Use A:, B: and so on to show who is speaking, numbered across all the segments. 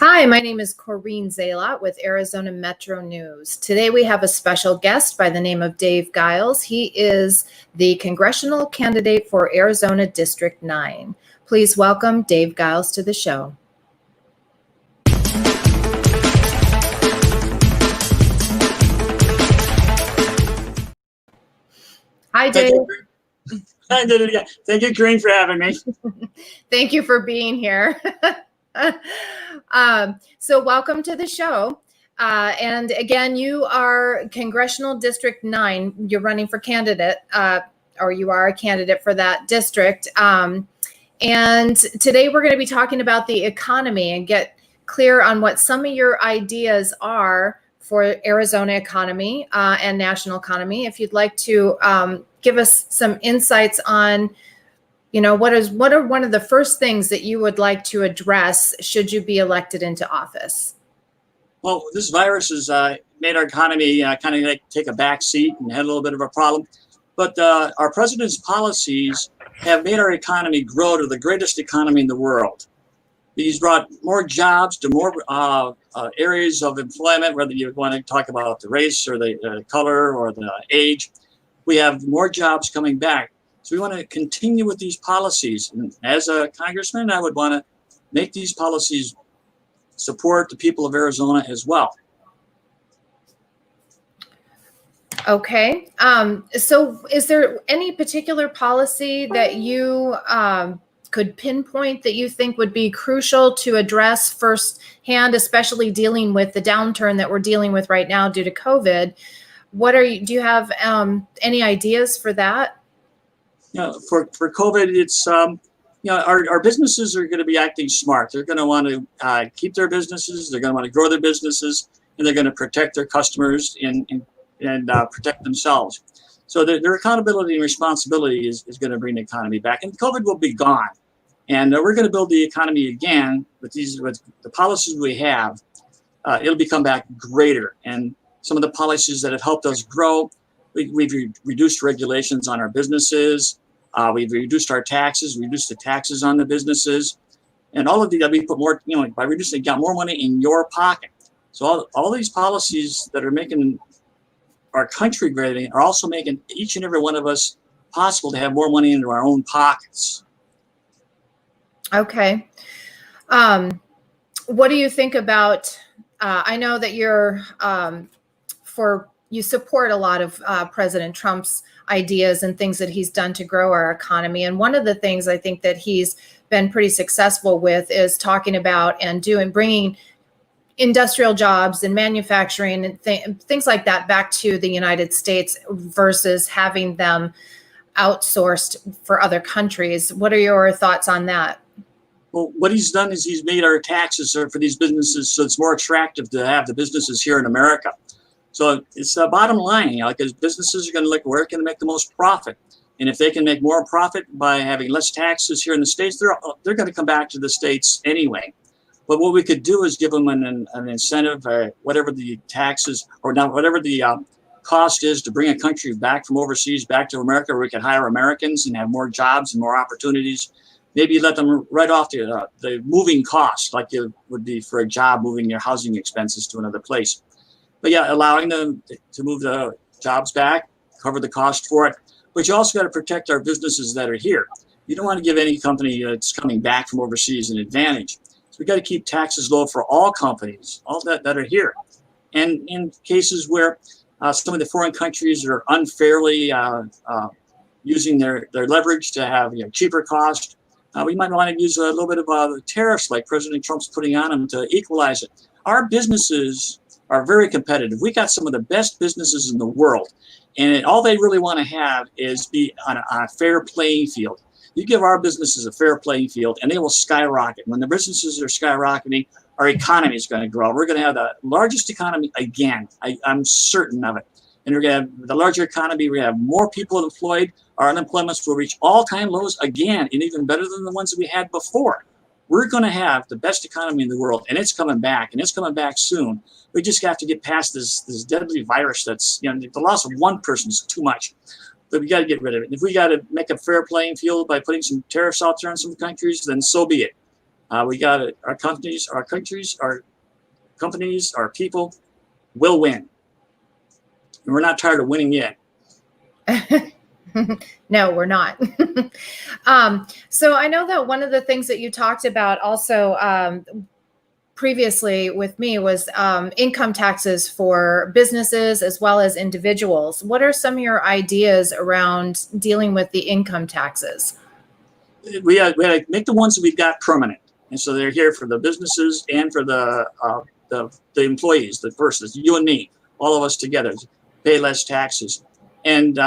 A: Hi, my name is Coreen Zalot with Arizona Metro News. Today we have a special guest by the name of Dave Giles. He is the congressional candidate for Arizona District 9. Please welcome Dave Giles to the show. Hi, Dave.
B: Thank you, Coreen, for having me.
A: Thank you for being here. So welcome to the show. And again, you are Congressional District 9. You're running for candidate, or you are a candidate for that district. And today we're going to be talking about the economy and get clear on what some of your ideas are for Arizona economy and national economy. If you'd like to give us some insights on what are one of the first things that you would like to address should you be elected into office?
B: Well, this virus has made our economy kind of like take a back seat and had a little bit of a problem. But our president's policies have made our economy grow to the greatest economy in the world. He's brought more jobs to more areas of employment, whether you want to talk about the race or the color or the age. We have more jobs coming back. So we want to continue with these policies. And as a congressman, I would want to make these policies support the people of Arizona as well.
A: Okay. So is there any particular policy that you could pinpoint that you think would be crucial to address firsthand, especially dealing with the downturn that we're dealing with right now due to COVID? Do you have any ideas for that?
B: For COVID, it's, our businesses are going to be acting smart. They're going to want to keep their businesses. They're going to want to grow their businesses, and they're going to protect their customers and protect themselves. So their accountability and responsibility is going to bring the economy back, and COVID will be gone. And we're going to build the economy again with the policies we have. It'll become back greater. And some of the policies that have helped us grow, we've reduced regulations on our businesses. We've reduced our taxes, reduced the taxes on the businesses, and all of the we put more, by reducing, got more money in your pocket. So all these policies that are making our country great are also making each and every one of us possible to have more money into our own pockets.
A: Okay. What do you think about? I know that you're you support a lot of President Trump's ideas and things that he's done to grow our economy. And one of the things I think that he's been pretty successful with is talking about and bringing industrial jobs and manufacturing and things like that back to the United States versus having them outsourced for other countries. What are your thoughts on that?
B: Well, what he's done is he's made our taxes for these businesses so it's more attractive to have the businesses here in America. So it's the bottom line, because businesses are going to look where it can make the most profit. And if they can make more profit by having less taxes here in the States, they're going to come back to the States anyway. But what we could do is give them an incentive, whatever the taxes or not, whatever the cost is to bring a country back from overseas back to America, where we can hire Americans and have more jobs and more opportunities. Maybe let them write off the moving cost, like it would be for a job, moving your housing expenses to another place. But yeah, allowing them to move the jobs back, cover the cost for it. But you also got to protect our businesses that are here. You don't want to give any company that's coming back from overseas an advantage. So we got to keep taxes low for all companies, all that are here. And in cases where some of the foreign countries are unfairly using their leverage to have cheaper cost, we might want to use a little bit of tariffs like President Trump's putting on them to equalize it. Our businesses are very competitive. We got some of the best businesses in the world, and all they really want to have is be on a fair playing field. You give our businesses a fair playing field, and they will skyrocket. When the businesses are skyrocketing, our economy is going to grow. We're going to have the largest economy again. I'm certain of it. And we're going to have the larger economy. We have more people employed. Our unemployment will reach all-time lows again, and even better than the ones that we had before. We're going to have the best economy in the world, and it's coming back, and it's coming back soon. We just have to get past this deadly virus that's, the loss of one person is too much. But we got to get rid of it. If we got to make a fair playing field by putting some tariffs out there on some countries, then so be it. We got it. Our countries, our companies, our people will win. And we're not tired of winning yet.
A: No, we're not. So I know that one of the things that you talked about also previously with me was income taxes for businesses as well as individuals. What are some of your ideas around dealing with the income taxes?
B: We had to make the ones that we've got permanent. And so they're here for the businesses and for the employees, the persons, you and me, all of us together, pay less taxes. And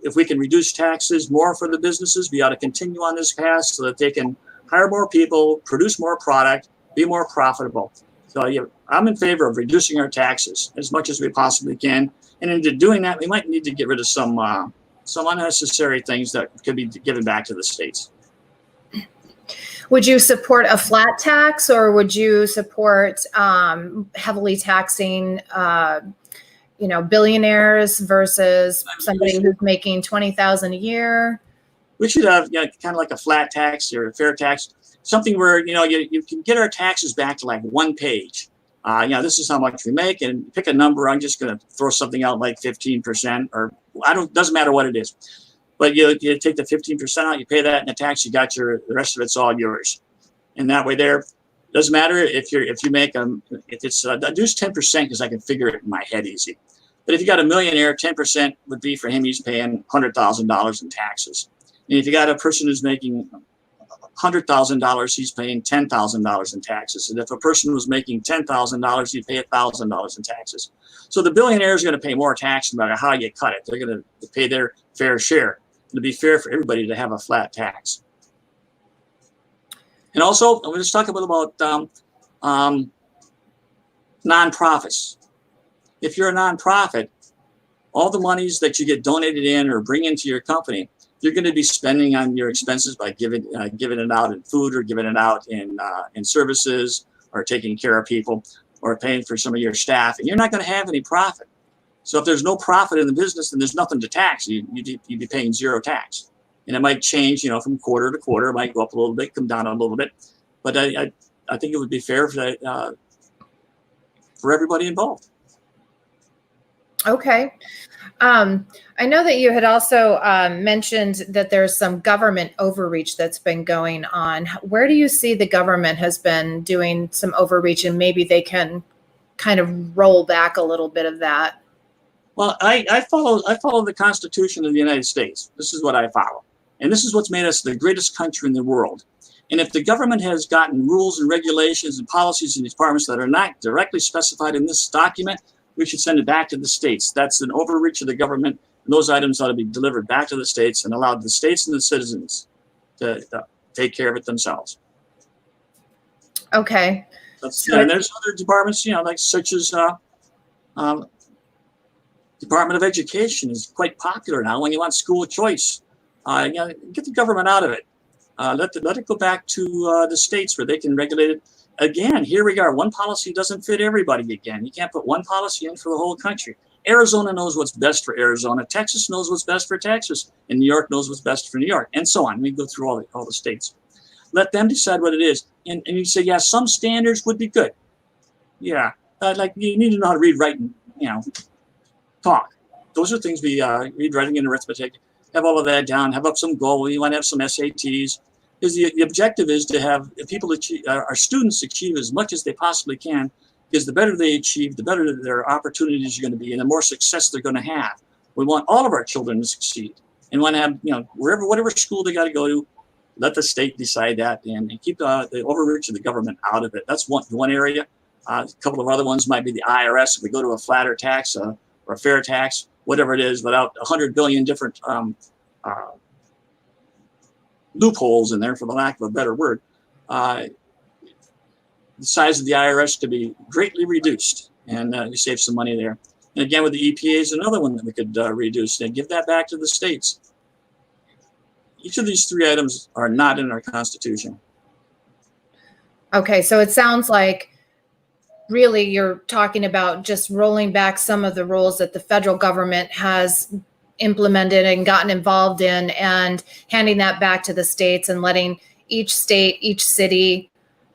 B: if we can reduce taxes more for the businesses, we ought to continue on this path so that they can hire more people, produce more product, be more profitable. So I'm in favor of reducing our taxes as much as we possibly can. And into doing that, we might need to get rid of some unnecessary things that could be given back to the states.
A: Would you support a flat tax, or would you support heavily taxing billionaires versus somebody who's making $20,000 a year?
B: We should have kind of like a flat tax or a fair tax, something where you can get our taxes back to like one page. This is how much we make, and pick a number. I'm just going to throw something out like 15%, or doesn't matter what it is. But you take the 15% out, you pay that in the tax, you got the rest of it's all yours. And that way there, doesn't matter if you make if it's reduce 10%, because I can figure it in my head easy. But if you got a millionaire, 10% would be for him, he's paying $100,000 in taxes. And if you got a person who's making $100,000, he's paying $10,000 in taxes. And if a person was making $10,000, he'd pay $1,000 in taxes. So the billionaires are going to pay more tax no matter how you cut it. They're going to pay their fair share. It'll be fair for everybody to have a flat tax. And also, let's talk a bit about nonprofits. If you're a nonprofit, all the monies that you get donated in or bring into your company, you're going to be spending on your expenses by giving it out in food, or giving it out in services, or taking care of people, or paying for some of your staff, and you're not going to have any profit. So if there's no profit in the business, then there's nothing to tax. You'd be paying zero tax. And it might change, from quarter to quarter. It might go up a little bit, come down a little bit. But I think it would be fair for everybody involved.
A: Okay. I know that you had also mentioned that there's some government overreach that's been going on. Where do you see the government has been doing some overreach, and maybe they can kind of roll back a little bit of that?
B: Well, I follow the Constitution of the United States. This is what I follow. And this is what's made us the greatest country in the world. And if the government has gotten rules and regulations and policies and departments that are not directly specified in this document, we should send it back to the states. That's an overreach of the government. And those items ought to be delivered back to the states and allow the states and the citizens to take care of it themselves.
A: Okay.
B: And there's other departments, such as Department of Education is quite popular now when you want school choice. Get the government out of it. Let it go back to the states where they can regulate it. Again, here we are. One policy doesn't fit everybody again. You can't put one policy in for the whole country. Arizona knows what's best for Arizona. Texas knows what's best for Texas. And New York knows what's best for New York, and so on. We go through all the states. Let them decide what it is. And you say, yeah, some standards would be good. Yeah, like you need to know how to read, write, and talk. Those are things we read, writing, and arithmetic. Have all of that down. Have up some goal. You want to have some SATs. Because the objective is to have people achieve, our students achieve as much as they possibly can. Because the better they achieve, the better their opportunities are going to be, and the more success they're going to have. We want all of our children to succeed, and want to have whatever school they got to go to. Let the state decide that, and keep the overreach of the government out of it. That's one area. A couple of other ones might be the IRS. If we go to a flatter tax or a fair tax, whatever it is, without 100 billion different loopholes in there, for the lack of a better word, the size of the IRS could be greatly reduced, and you save some money there. And again, with the EPA is another one that we could reduce and give that back to the states. Each of these three items are not in our Constitution.
A: Okay, so it sounds like really you're talking about just rolling back some of the rules that the federal government has implemented and gotten involved in, and handing that back to the states and letting each state, each city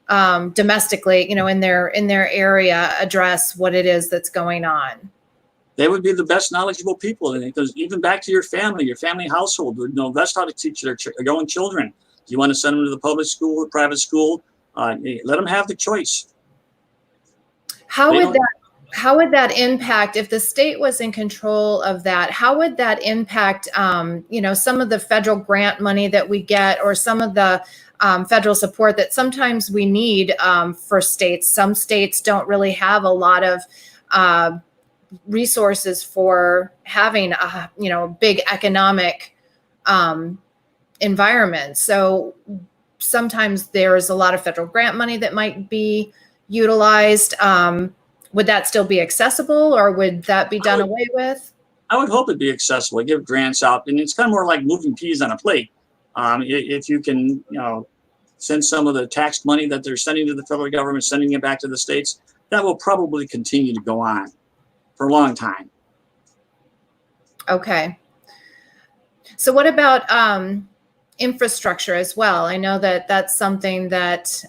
A: domestically, in their area, address what it is that's going on?
B: They would be the best knowledgeable people, and because even back to your family household would know best how to teach their own children. Do you want to send them to the public school or private school? Let them have the choice.
A: How would that impact if the state was in control of that? How would that impact, some of the federal grant money that we get, or some of the federal support that sometimes we need for states? Some states don't really have a lot of resources for having a big economic environment. So sometimes there's a lot of federal grant money that might be utilized. Would that still be accessible, or would that be done away with?
B: I would hope it'd be accessible. Give grants out, and it's kind of more like moving peas on a plate. If you can, send some of the tax money that they're sending to the federal government, sending it back to the states, that will probably continue to go on for a long time.
A: Okay. So what about infrastructure as well? I know that that's something that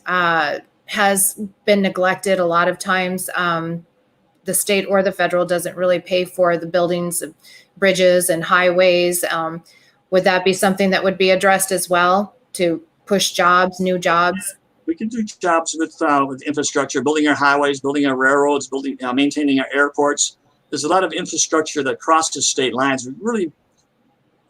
A: has been neglected a lot of times. The state or the federal doesn't really pay for the buildings of bridges and highways. Would that be something that would be addressed as well to push jobs, new jobs?
B: We can do jobs with infrastructure, building our highways, building our railroads, maintaining our airports. There's a lot of infrastructure that crosses state lines. It really,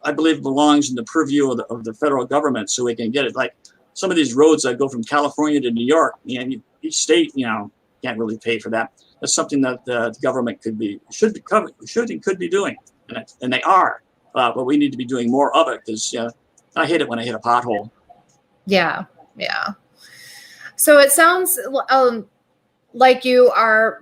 B: I believe, belongs in the purview of the federal government, so we can get it. Like some of these roads that go from California to New York, each state, can't really pay for that. That's something that the government should and could be doing, and they are. But we need to be doing more of it, because I hate it when I hit a pothole.
A: Yeah. So it sounds like you are,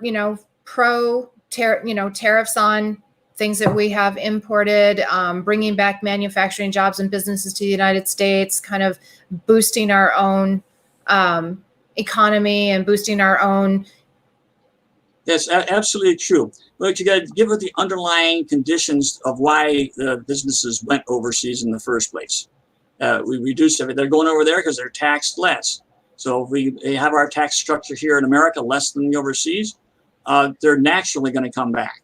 A: pro tariffs on things that we have imported, bringing back manufacturing jobs and businesses to the United States, kind of boosting our own economy and boosting our own.
B: Yes, absolutely true. But you got to give it the underlying conditions of why the businesses went overseas in the first place. We reduced everything. They're going over there because they're taxed less. So if we have our tax structure here in America less than the overseas, they're naturally going to come back.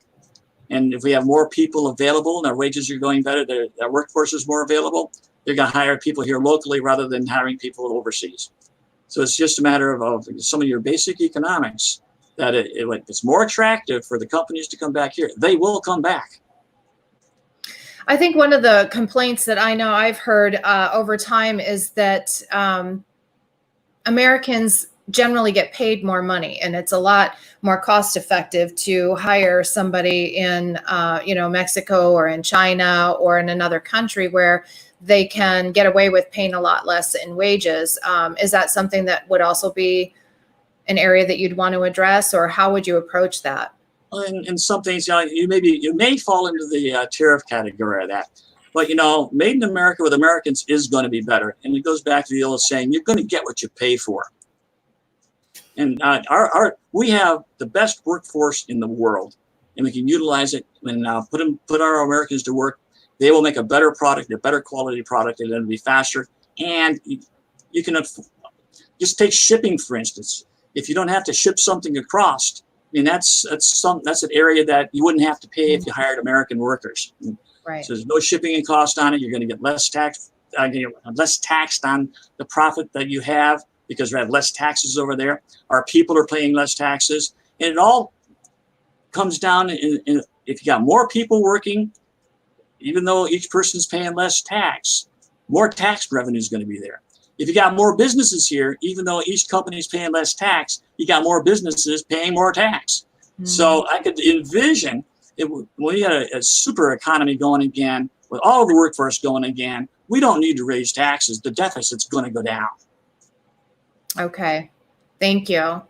B: And if we have more people available and our wages are going better, their workforce is more available, they're going to hire people here locally rather than hiring people overseas. So it's just a matter of some of your basic economics, that it's more attractive for the companies to come back here. They will come back.
A: I think one of the complaints that I know I've heard over time is that Americans generally get paid more money, and it's a lot more cost effective to hire somebody in Mexico or in China or in another country where they can get away with paying a lot less in wages. Is that something that would also be an area that you'd want to address, or how would you approach that?
B: In some things, you may fall into the tariff category of that, but made in America with Americans is going to be better. And it goes back to the old saying: you're going to get what you pay for. And we have the best workforce in the world, and we can utilize it and put our Americans to work. They will make a better product, a better quality product, and it'll be faster. And you can just take shipping, for instance. If you don't have to ship something across, that's an area that you wouldn't have to pay if you hired American workers.
A: Right.
B: So there's no shipping and cost on it. You're going to get less taxed on the profit that you have, because we have less taxes over there. Our people are paying less taxes, and it all comes down in if you got more people working, even though each person's paying less tax, more tax revenue is going to be there. If you got more businesses here, even though each company is paying less tax, you got more businesses paying more tax. Mm-hmm. So I could envision when we had a super economy going again, with all of the workforce going again, we don't need to raise taxes. The deficit's going to go down.
A: Okay, thank you.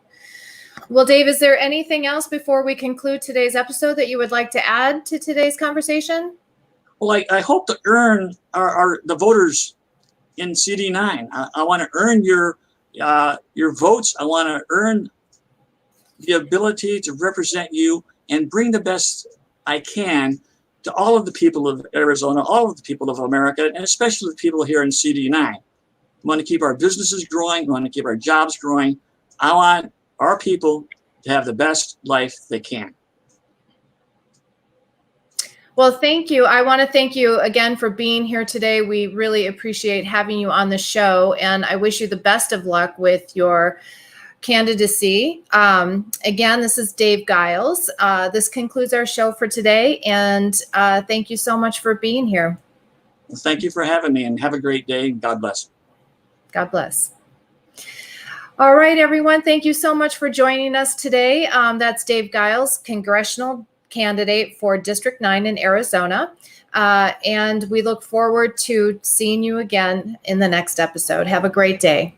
A: Well, Dave, is there anything else before we conclude today's episode that you would like to add to today's conversation?
B: Well, I hope to earn the voters in CD9. I want to earn your votes. I want to earn the ability to represent you and bring the best I can to all of the people of Arizona, all of the people of America, and especially the people here in CD9. We want to keep our businesses growing. We want to keep our jobs growing. I want our people to have the best life they can.
A: Well, thank you. I want to thank you again for being here today. We really appreciate having you on the show, and I wish you the best of luck with your candidacy. Again, this is Dave Giles. This concludes our show for today, and thank you so much for being here.
B: Well, thank you for having me, and have a great day. God bless.
A: God bless. All right, everyone. Thank you so much for joining us today. That's Dave Giles, congressional candidate for District 9 in Arizona. And we look forward to seeing you again in the next episode. Have a great day.